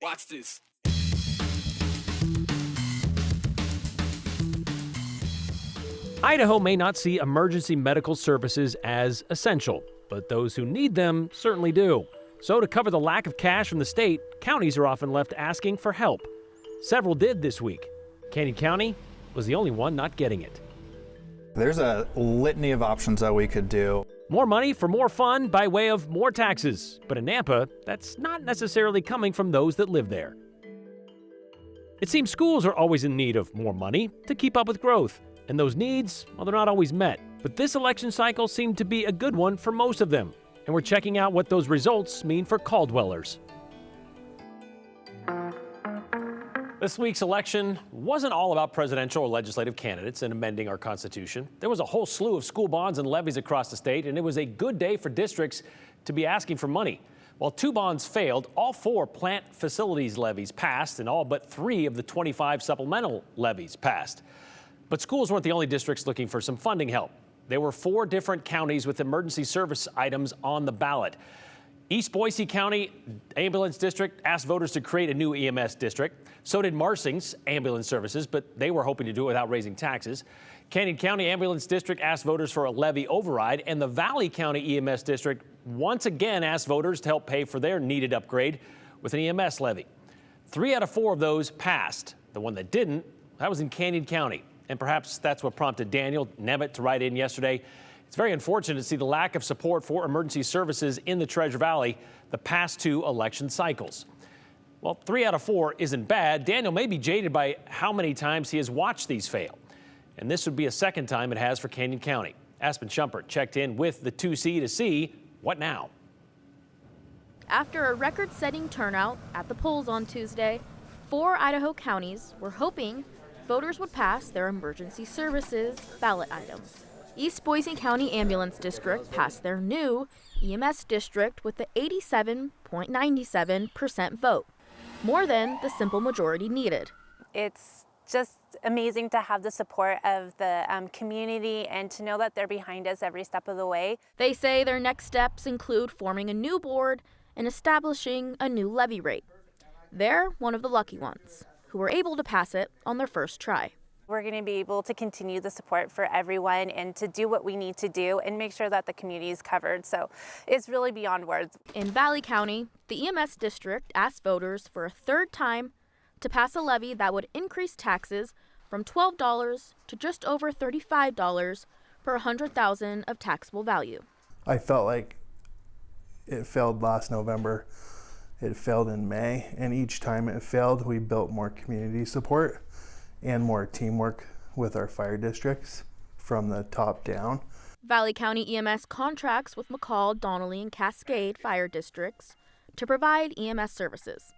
Watch this. Idaho may not see emergency medical services as essential, but those who need them certainly do. So to cover the lack of cash from the state, counties are often left asking for help. Several did this week. Canyon County was the only one not getting it. There's a litany of options that we could do. More money for more fun by way of more taxes. But in Nampa, that's not necessarily coming from those that live there. It seems schools are always in need of more money to keep up with growth. And those needs, well, they're not always met. But this election cycle seemed to be a good one for most of them. And we're checking out what those results mean for Caldwellers. This week's election wasn't all about presidential or legislative candidates and amending our Constitution. There was a whole slew of school bonds and levies across the state, and it was a good day for districts to be asking for money. While 2 bonds failed, all 4 plant facilities levies passed, and all but 3 of the 25 supplemental levies passed. But schools weren't the only districts looking for some funding help. There were 4 different counties with emergency service items on the ballot. East Boise County Ambulance District asked voters to create a new EMS district. So did Marsing's ambulance services, but they were hoping to do it without raising taxes. Canyon County Ambulance District asked voters for a levy override, and the Valley County EMS District once again asked voters to help pay for their needed upgrade with an EMS levy. 3 out of 4 of those passed. The one that didn't, that was in Canyon County. And perhaps that's what prompted Daniel Nemeth to write in yesterday. It's very unfortunate to see the lack of support for emergency services in the Treasure Valley the past 2 election cycles. Well, 3 out of 4 isn't bad. Daniel may be jaded by how many times he has watched these fail. And this would be a second time it has for Canyon County. Aspen Shumpert checked in with the 2C to see what now. After a record-setting turnout at the polls on Tuesday, 4 Idaho counties were hoping voters would pass their emergency services ballot items. East Boise County Ambulance District passed their new EMS district with the 87.97% vote, more than the simple majority needed. It's just amazing to have the support of the community and to know that they're behind us every step of the way. They say their next steps include forming a new board and establishing a new levy rate. They're one of the lucky ones who were able to pass it on their first try. We're going to be able to continue the support for everyone and to do what we need to do and make sure that the community is covered. So it's really beyond words. In Valley County, the EMS district asked voters for a 3rd time to pass a levy that would increase taxes from $12 to just over $35 per 100,000 of taxable value. I felt like it failed last November. It failed in May, and each time it failed, we built more community support and more teamwork with our fire districts from the top down. Valley County EMS contracts with McCall, Donnelly, and Cascade fire districts to provide EMS services.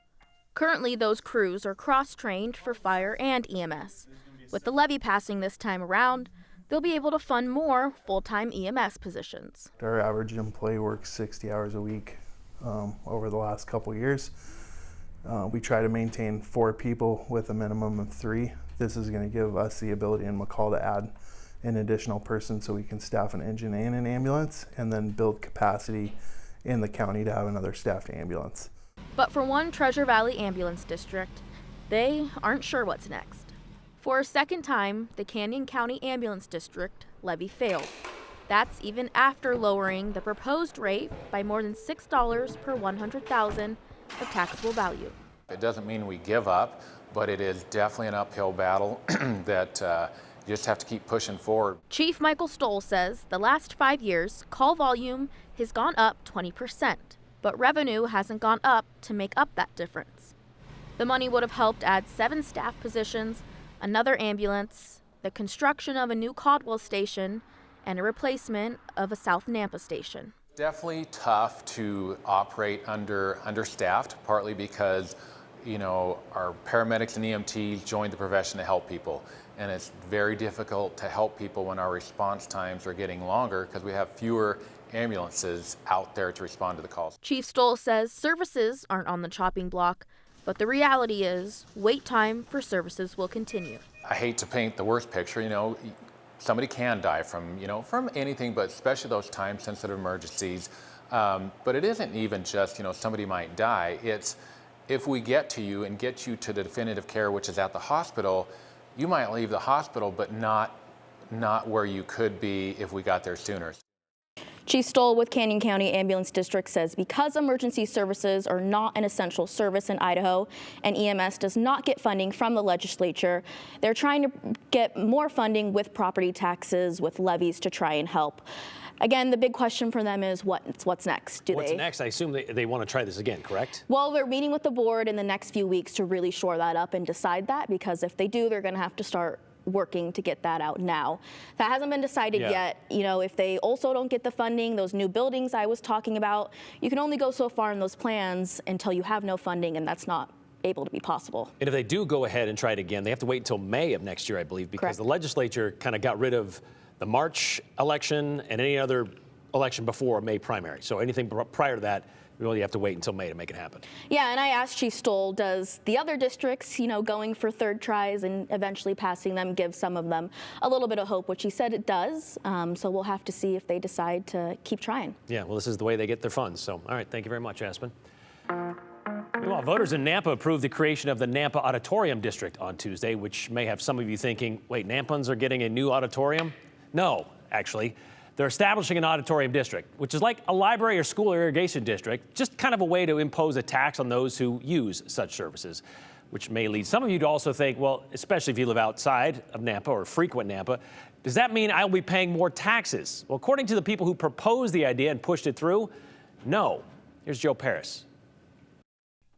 Currently, those crews are cross-trained for fire and EMS. With the levy passing this time around, they'll be able to fund more full-time EMS positions. Our average employee works 60 hours a week over the last couple years. We try to maintain 4 people with a minimum of 3. This is going to give us the ability in McCall to add an additional person so we can staff an engine and an ambulance, and then build capacity in the county to have another staffed ambulance. But for one Treasure Valley Ambulance District, they aren't sure what's next. For a second time, the Canyon County Ambulance District levy failed. That's even after lowering the proposed rate by more than $6 per 100,000 of taxable value. It doesn't mean we give up, but it is definitely an uphill battle that you just have to keep pushing forward. Chief Michael Stoll says the last 5 years, call volume has gone up 20%, but revenue hasn't gone up to make up that difference. The money would have helped add 7 staff positions, another ambulance, the construction of a new Caldwell station, and a replacement of a South Nampa station. Definitely tough to operate understaffed, partly because our paramedics and EMTs joined the profession to help people, and it's very difficult to help people when our response times are getting longer because we have fewer ambulances out there to respond to the calls. Chief Stoll says services aren't on the chopping block, but the reality is wait time for services will continue. I hate to paint the worst picture, somebody can die from anything, but especially those time-sensitive emergencies. But it isn't even just, somebody might die. It's if we get to you and get you to the definitive care, which is at the hospital, you might leave the hospital, but not where you could be if we got there sooner. Chief Stoll with Canyon County Ambulance District says because emergency services are not an essential service in Idaho and EMS does not get funding from the legislature, they're trying to get more funding with property taxes, with levies to try and help. Again, the big question for them is what's next? What's next? I assume they want to try this again, correct? Well, they're meeting with the board in the next few weeks to really shore that up and decide that, because if they do, they're going to have to start working to get that out now. That hasn't been decided yet. If they also don't get the funding, those new buildings I was talking about, you can only go so far in those plans until you have no funding, and that's not able to be possible. And if they do go ahead and try it again, they have to wait until May of next year, I believe, because the legislature kind of got rid of the March election and any other election before May primary. So anything prior to that, we really have to wait until May to make it happen. Yeah, and I asked Chief Stoll, does the other districts, going for third tries and eventually passing them give some of them a little bit of hope, which he said it does. So we'll have to see if they decide to keep trying. Yeah, well, this is the way they get their funds. So, all right, thank you very much, Aspen. Meanwhile, voters in Nampa approved the creation of the Nampa Auditorium District on Tuesday, which may have some of you thinking, wait, Nampans are getting a new auditorium? No, actually. They're establishing an auditorium district, which is like a library or school irrigation district, just kind of a way to impose a tax on those who use such services, which may lead some of you to also think, well, especially if you live outside of Nampa or frequent Nampa, does that mean I'll be paying more taxes? Well, according to the people who proposed the idea and pushed it through, no. Here's Joe Paris.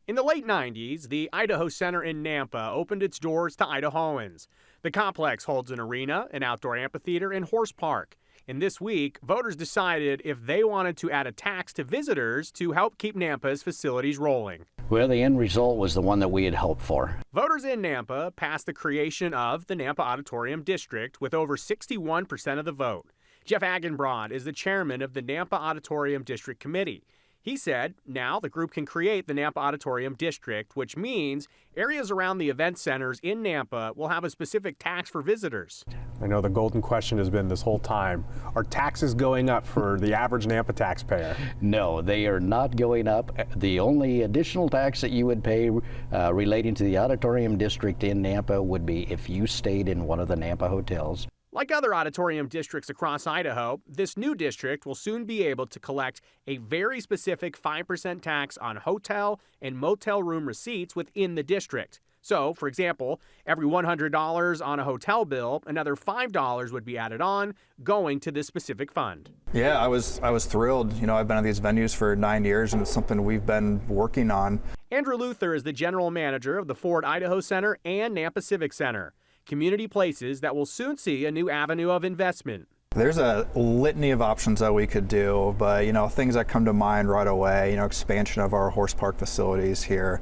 In the late 90s, the Idaho Center in Nampa opened its doors to Idahoans. The complex holds an arena, an outdoor amphitheater, and horse park. And this week, voters decided if they wanted to add a tax to visitors to help keep Nampa's facilities rolling. Well, the end result was the one that we had hoped for. Voters in Nampa passed the creation of the Nampa Auditorium District with over 61% of the vote. Jeff Agenbrod is the chairman of the Nampa Auditorium District Committee. He said now the group can create the Nampa Auditorium District, which means areas around the event centers in Nampa will have a specific tax for visitors. I know the golden question has been this whole time, are taxes going up for the average Nampa taxpayer? No, they are not going up. The only additional tax that you would pay relating to the Auditorium District in Nampa would be if you stayed in one of the Nampa hotels. Like other auditorium districts across Idaho, this new district will soon be able to collect a very specific 5% tax on hotel and motel room receipts within the district. So, for example, every $100 on a hotel bill, another $5 would be added on, going to this specific fund. Yeah, I was thrilled. I've been at these venues for 9 years, and it's something we've been working on. Andrew Luther is the general manager of the Ford Idaho Center and Nampa Civic Center, community places that will soon see a new avenue of investment. There's a litany of options that we could do, but things that come to mind right away, expansion of our horse park facilities here,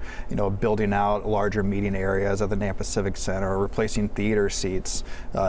building out larger meeting areas at the Nampa Civic Center, replacing theater seats,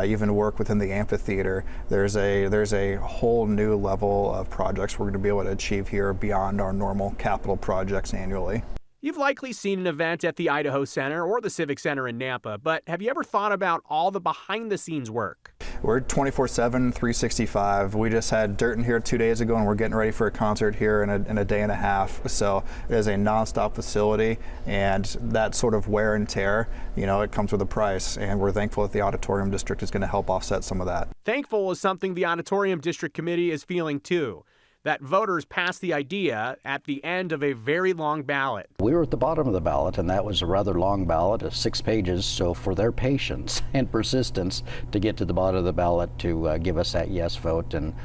even work within the amphitheater. There's a whole new level of projects we're going to be able to achieve here beyond our normal capital projects annually. You've likely seen an event at the Idaho Center or the Civic Center in Nampa, but have you ever thought about all the behind-the-scenes work? We're 24/7, 365. We just had Dirt in here 2 days ago, and we're getting ready for a concert here in a day and a half. So it is a nonstop facility, and that sort of wear and tear, it comes with a price, and we're thankful that the Auditorium District is going to help offset some of that. Thankful is something the Auditorium District Committee is feeling too, that voters passed the idea at the end of a very long ballot. We were at the bottom of the ballot, and that was a rather long ballot of 6 pages, so for their patience and persistence to get to the bottom of the ballot to give us that yes vote and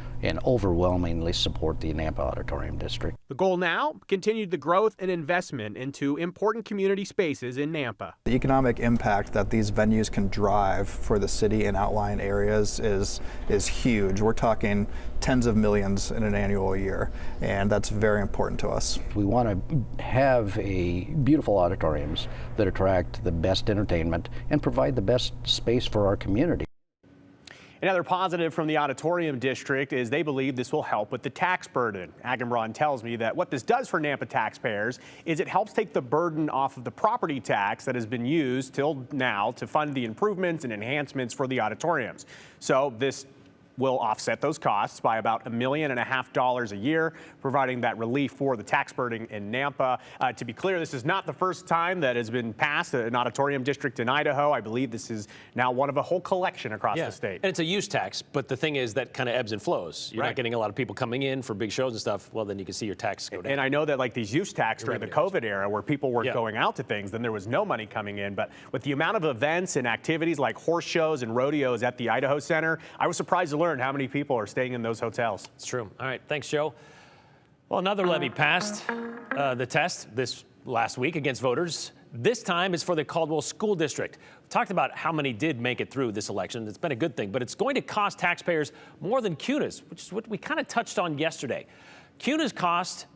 overwhelmingly support the Nampa Auditorium District. The goal now, continued the growth and investment into important community spaces in Nampa. The economic impact that these venues can drive for the city and outlying areas is huge. We're talking tens of millions in an annual year, and that's very important to us. We want to have beautiful auditoriums that attract the best entertainment and provide the best space for our community. Another positive from the Auditorium District is they believe this will help with the tax burden. Agenbrod tells me that what this does for Nampa taxpayers is it helps take the burden off of the property tax that has been used till now to fund the improvements and enhancements for the auditoriums. So this will offset those costs by about $1.5 million a year, providing that relief for the tax burden in Nampa. To be clear, this is not the first time that has been passed an auditorium district in Idaho. I believe this is now one of a whole collection across the state. And it's a use tax, but the thing is that kind of ebbs and flows. You're not getting a lot of people coming in for big shows and stuff. Well, then you can see your tax go down. And I know that like these use tax during the COVID era where people weren't going out to things, then there was no money coming in. But with the amount of events and activities like horse shows and rodeos at the Idaho Center, I was surprised to learn how many people are staying in those hotels. It's true. All right. Thanks, Joe. Well, another levy passed the test this last week against voters. This time is for the Caldwell School District. We talked about how many did make it through this election. It's been a good thing, but it's going to cost taxpayers more than CUNA's, which is what we kind of touched on yesterday. CUNA's cost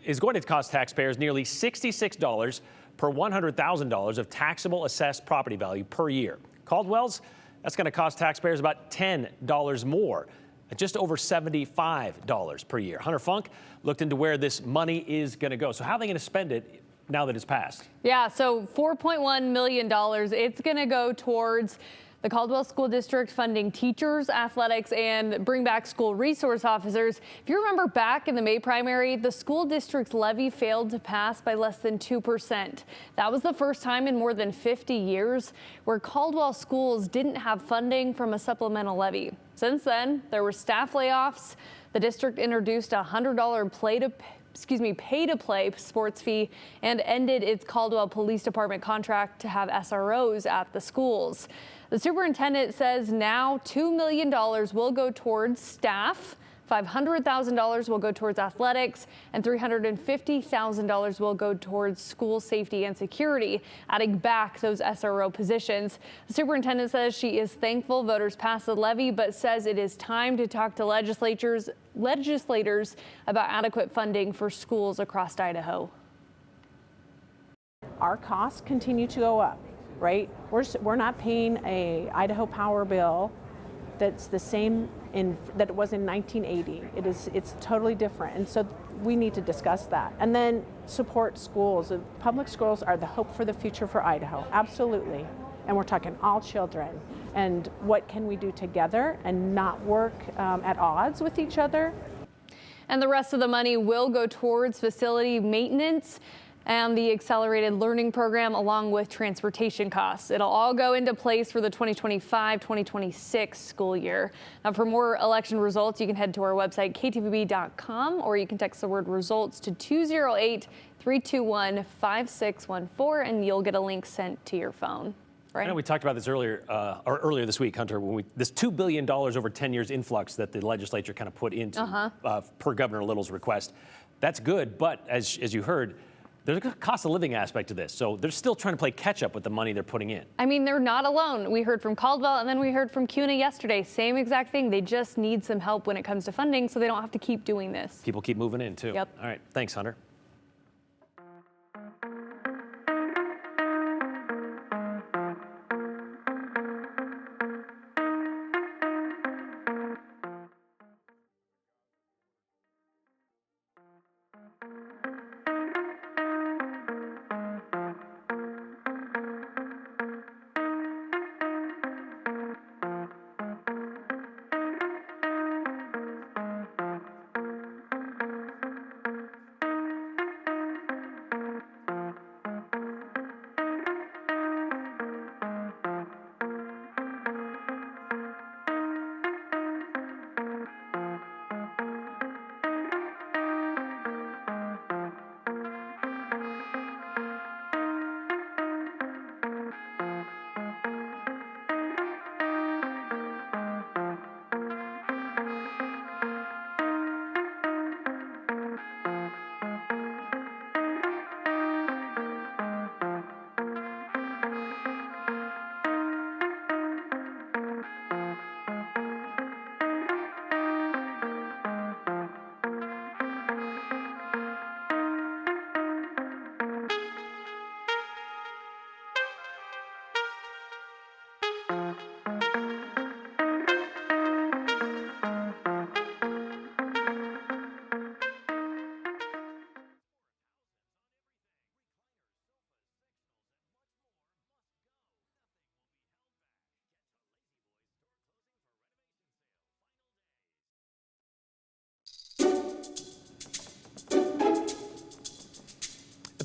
is going to cost taxpayers nearly $66 per $100,000 of taxable assessed property value per year. Caldwell's, that's going to cost taxpayers about $10 more, at just over $75 per year. Hunter Funk looked into where this money is going to go. So how are they going to spend it now that it's passed? Yeah, so $4.1 million. It's going to go towards the Caldwell School District funding teachers, athletics, and bring back school resource officers. If you remember back in the May primary, the school district's levy failed to pass by less than 2%. That was the first time in more than 50 years where Caldwell schools didn't have funding from a supplemental levy. Since then, there were staff layoffs. The district introduced a $100 pay-to-play sports fee and ended its Caldwell Police Department contract to have SROs at the schools. The superintendent says now $2 million will go towards staff, $500,000 will go towards athletics, and $350,000 will go towards school safety and security, adding back those SRO positions. The superintendent says she is thankful voters passed the levy, but says it is time to talk to legislators about adequate funding for schools across Idaho. Our costs continue to go up, right? We're not paying a Idaho Power bill that's the same that it was in 1980. It's totally different, and so we need to discuss that. And then support schools. Public schools are the hope for the future for Idaho, absolutely. And we're talking all children. And what can we do together and not work at odds with each other? And the rest of the money will go towards facility maintenance and the accelerated learning program, along with transportation costs. It'll all go into place for the 2025-2026 school year. Now, for more election results, you can head to our website, ktvb.com, or you can text the word results to 208-321-5614, and you'll get a link sent to your phone. Right? I know we talked about this earlier this week, Hunter, when this $2 billion over 10 years influx that the legislature kind of put into per Governor Little's request. That's good, but as you heard, there's a cost of living aspect to this. So they're still trying to play catch up with the money they're putting in. I mean, they're not alone. We heard from Caldwell and then we heard from CUNA yesterday. Same exact thing. They just need some help when it comes to funding so they don't have to keep doing this. People keep moving in too. Yep. All right. Thanks, Hunter.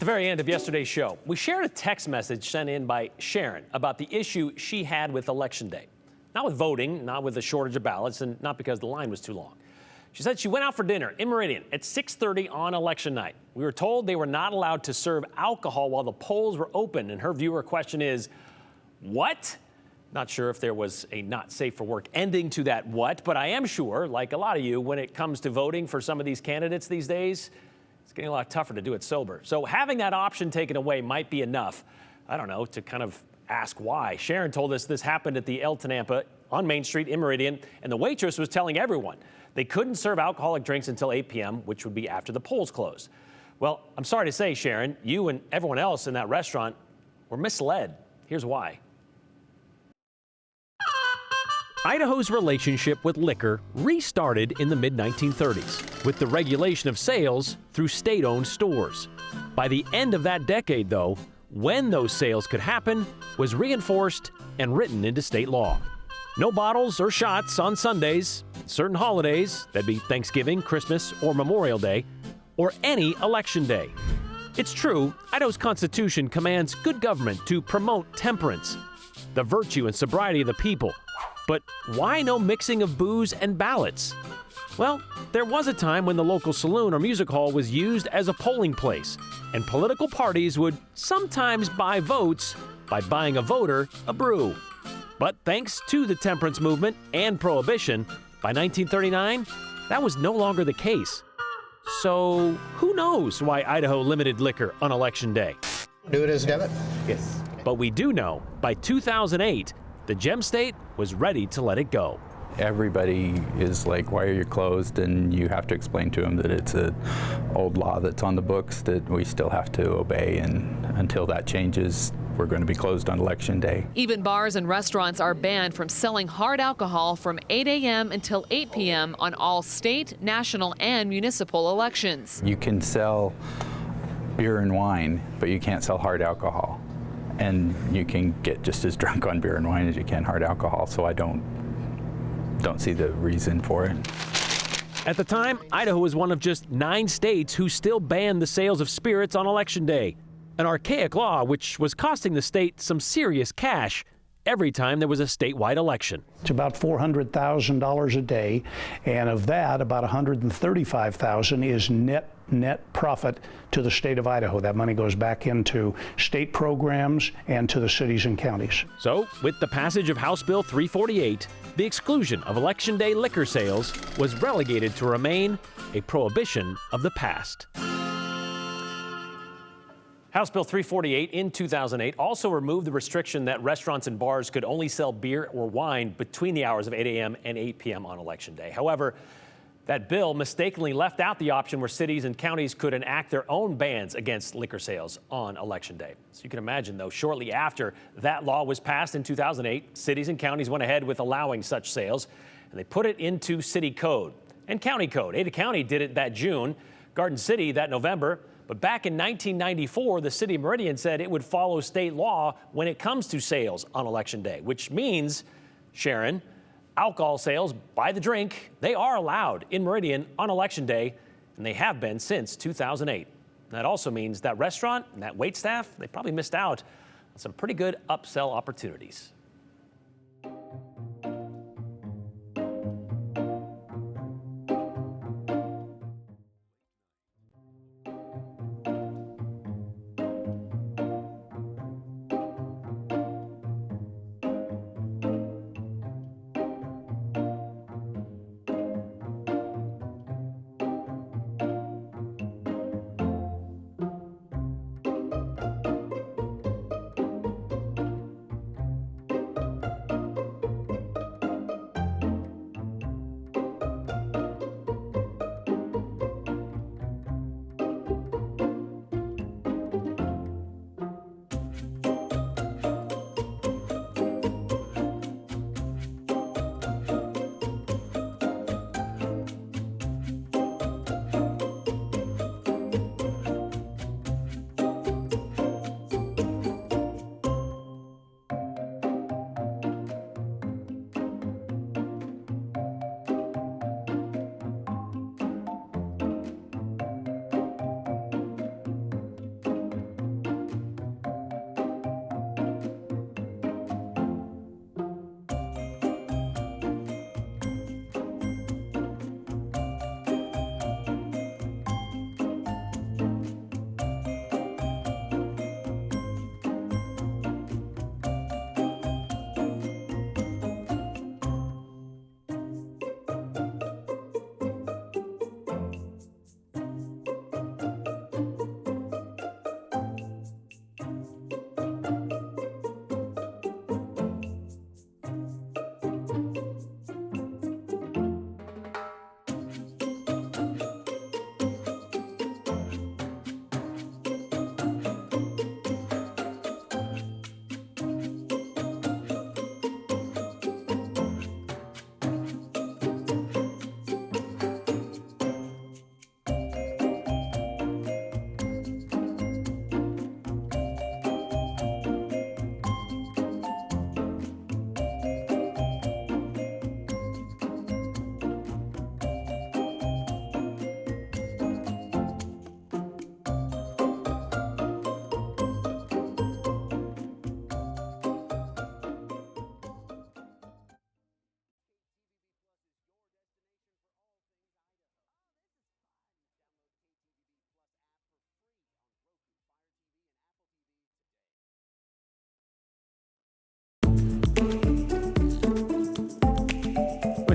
very end of yesterday's show, we shared a text message sent in by Sharon about the issue she had with Election Day. Not with voting, not with the shortage of ballots, and not because the line was too long. She said she went out for dinner in Meridian at 6:30 on election night. We were told they were not allowed to serve alcohol while the polls were open, and her viewer question is, what? Not sure if there was a not safe for work ending to that what, but I am sure, like a lot of you, when it comes to voting for some of these candidates these days, it's getting a lot tougher to do it sober. So having that option taken away might be enough, I don't know, to kind of ask why. Sharon told us this happened at the El Nampa on Main Street in Meridian, and the waitress was telling everyone they couldn't serve alcoholic drinks until 8 p.m., which would be after the polls closed. Well, I'm sorry to say, Sharon, you and everyone else in that restaurant were misled. Here's why. Idaho's relationship with liquor restarted in the mid-1930s with the regulation of sales through state-owned stores. By the end of that decade, though, when those sales could happen was reinforced and written into state law. No bottles or shots on Sundays, certain holidays, that'd be Thanksgiving, Christmas, or Memorial Day, or any election day. It's true, Idaho's Constitution commands good government to promote temperance, the virtue and sobriety of the people. But why no mixing of booze and ballots? Well, there was a time when the local saloon or music hall was used as a polling place, and political parties would sometimes buy votes by buying a voter a brew. But thanks to the temperance movement and prohibition, by 1939, that was no longer the case. So who knows why Idaho limited liquor on Election Day? Do it as debit? Yes. But we do know, by 2008, the Gem State was ready to let it go. Everybody is like, why are you closed? And you have to explain to them that it's an old law that's on the books that we still have to obey, and until that changes, we're going to be closed on Election Day. Even bars and restaurants are banned from selling hard alcohol from 8 a.m. until 8 p.m. on all state, national, and municipal elections. You can sell beer and wine, but you can't sell hard alcohol. And you can get just as drunk on beer and wine as you can hard alcohol, so I don't see the reason for it. At the time, Idaho was one of just 9 states who still banned the sales of spirits on Election Day, an archaic law which was costing the state some serious cash every time there was a statewide election. It's about $400,000 a day, and of that, about $135,000 is net profit to the state of Idaho. That money goes back into state programs and to the cities and counties. So, with the passage of House Bill 348, the exclusion of Election Day liquor sales was relegated to remain a prohibition of the past. House Bill 348 in 2008 also removed the restriction that restaurants and bars could only sell beer or wine between the hours of 8 a.m. and 8 p.m. on Election Day. However, that bill mistakenly left out the option where cities and counties could enact their own bans against liquor sales on Election Day. So you can imagine, though, shortly after that law was passed in 2008, cities and counties went ahead with allowing such sales, and they put it into city code and county code. Ada County did it that June, Garden City that November. But back in 1994, the city of Meridian said it would follow state law when it comes to sales on Election Day, which means, Sharon, alcohol sales by the drink, they are allowed in Meridian on Election Day, and they have been since 2008. That also means that restaurant and that wait staff, they probably missed out on some pretty good upsell opportunities.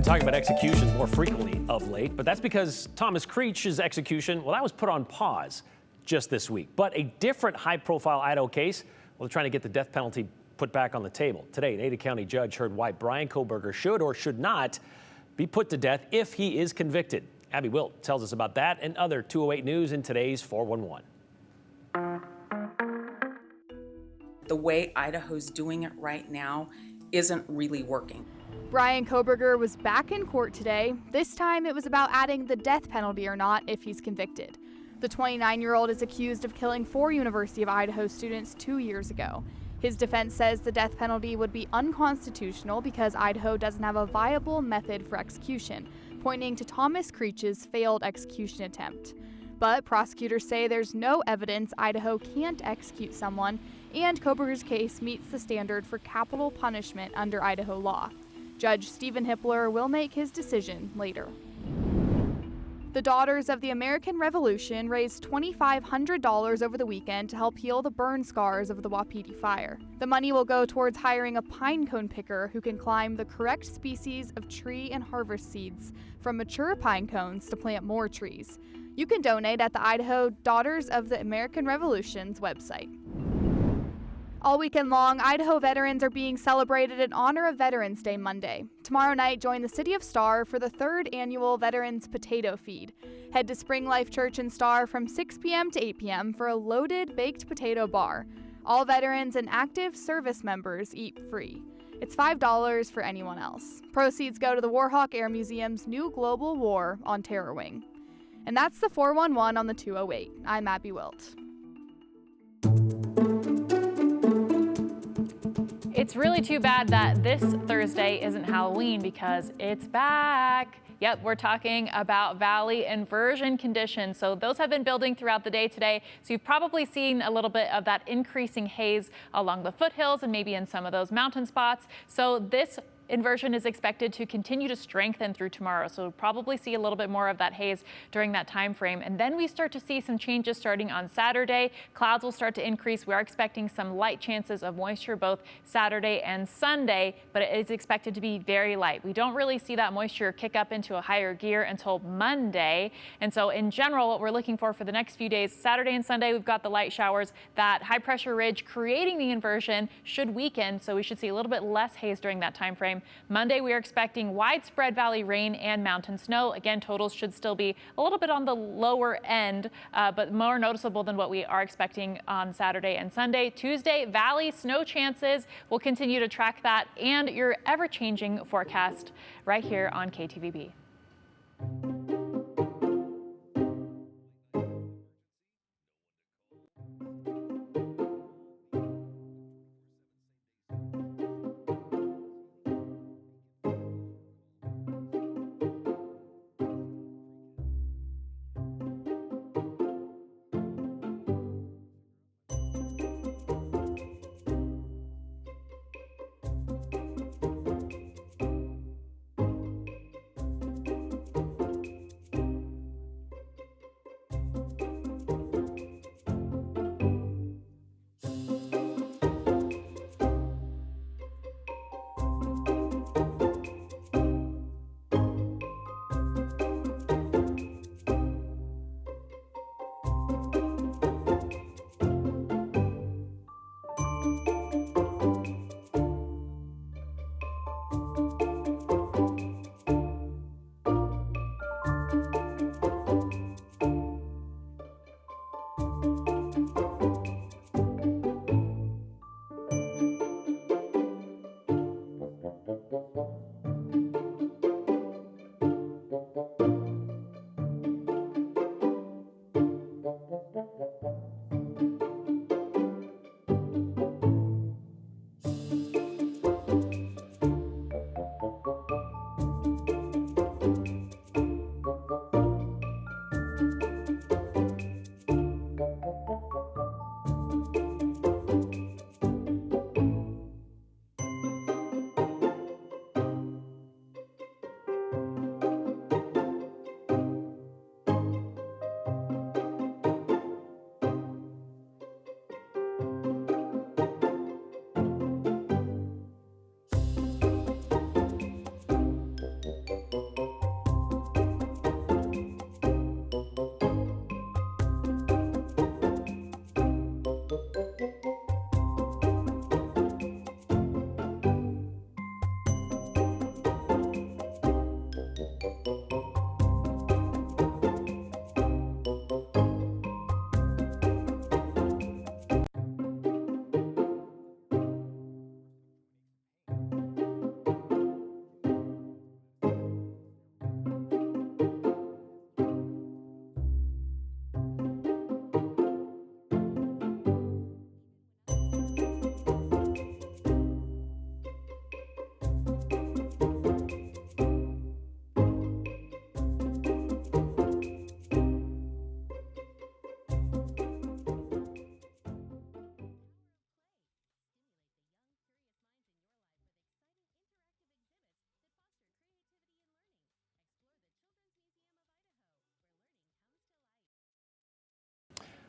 been talking about executions more frequently of late, but that's because Thomas Creech's execution, well, that was put on pause just this week. But a different high-profile Idaho case, well, they're trying to get the death penalty put back on the table. Today, an Ada County judge heard why Brian Koberger should or should not be put to death if he is convicted. Abby Wilt tells us about that and other 208 news in today's 411. The way Idaho's doing it right now isn't really working. Brian Koberger was back in court today. This time it was about adding the death penalty or not if he's convicted. The 29-year-old is accused of killing 4 University of Idaho students 2 years ago. His defense says the death penalty would be unconstitutional because Idaho doesn't have a viable method for execution, pointing to Thomas Creech's failed execution attempt. But prosecutors say there's no evidence Idaho can't execute someone, and Koberger's case meets the standard for capital punishment under Idaho law. Judge Stephen Hippler will make his decision later. The Daughters of the American Revolution raised $2,500 over the weekend to help heal the burn scars of the Wapiti fire. The money will go towards hiring a pine cone picker who can climb the correct species of tree and harvest seeds from mature pine cones to plant more trees. You can donate at the Idaho Daughters of the American Revolution's website. All weekend long, Idaho veterans are being celebrated in honor of Veterans Day Monday. Tomorrow night, join the City of Star for the 3rd annual Veterans Potato Feed. Head to Spring Life Church in Star from 6 p.m. to 8 p.m. for a loaded baked potato bar. All veterans and active service members eat free. It's $5 for anyone else. Proceeds go to the Warhawk Air Museum's new Global War on Terror Wing. And that's the 411 on the 208. I'm Abby Wilt. It's really too bad that this Thursday isn't Halloween because it's back. Yep, we're talking about valley inversion conditions. So those have been building throughout the day today. So you've probably seen a little bit of that increasing haze along the foothills and maybe in some of those mountain spots. So this inversion is expected to continue to strengthen through tomorrow, so we'll probably see a little bit more of that haze during that time frame. And then we start to see some changes starting on Saturday. Clouds will start to increase. We are expecting some light chances of moisture both Saturday and Sunday, but it is expected to be very light. We don't really see that moisture kick up into a higher gear until Monday. And so in general, what we're looking for the next few days, Saturday and Sunday, we've got the light showers. That high pressure ridge creating the inversion should weaken, so we should see a little bit less haze during that time frame. Monday, we are expecting widespread valley rain and mountain snow. Again, totals should still be a little bit on the lower end, but more noticeable than what we are expecting on Saturday and Sunday. Tuesday, valley snow chances. We'll continue to track that and your ever-changing forecast right here on KTVB.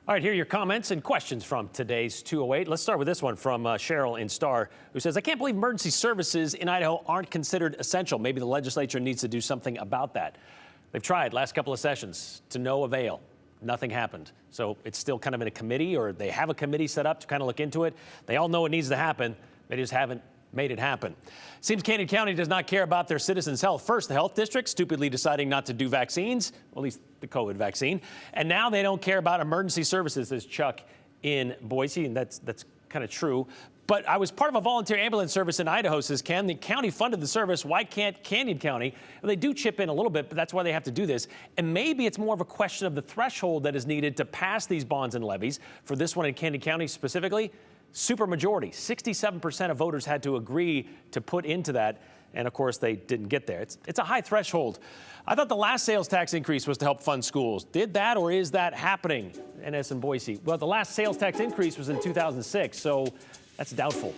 All right, here are your comments and questions from today's 208. Let's start with this one from Cheryl in Star, who says, I can't believe emergency services in Idaho aren't considered essential. Maybe the legislature needs to do something about that. They've tried last couple of sessions to no avail. Nothing happened. So it's still kind of in a committee, or they have a committee set up to kind of look into it. They all know it needs to happen. They just haven't made it happen. Seems Canyon County does not care about their citizens' health. First, the health district stupidly deciding not to do vaccines, well, at least the COVID vaccine. And now they don't care about emergency services, says Chuck in Boise, and that's kind of true. But I was part of a volunteer ambulance service in Idaho, says Ken. The county funded the service. Why can't Canyon County? Well, they do chip in a little bit, but that's why they have to do this. And maybe it's more of a question of the threshold that is needed to pass these bonds and levies. For this one in Canyon County specifically, supermajority, 67% of voters had to agree to put into that. And of course, they didn't get there. It's a high threshold. I thought the last sales tax increase was to help fund schools. Did that, or is that happening? NS and Boise. Well, the last sales tax increase was in 2006, so that's doubtful.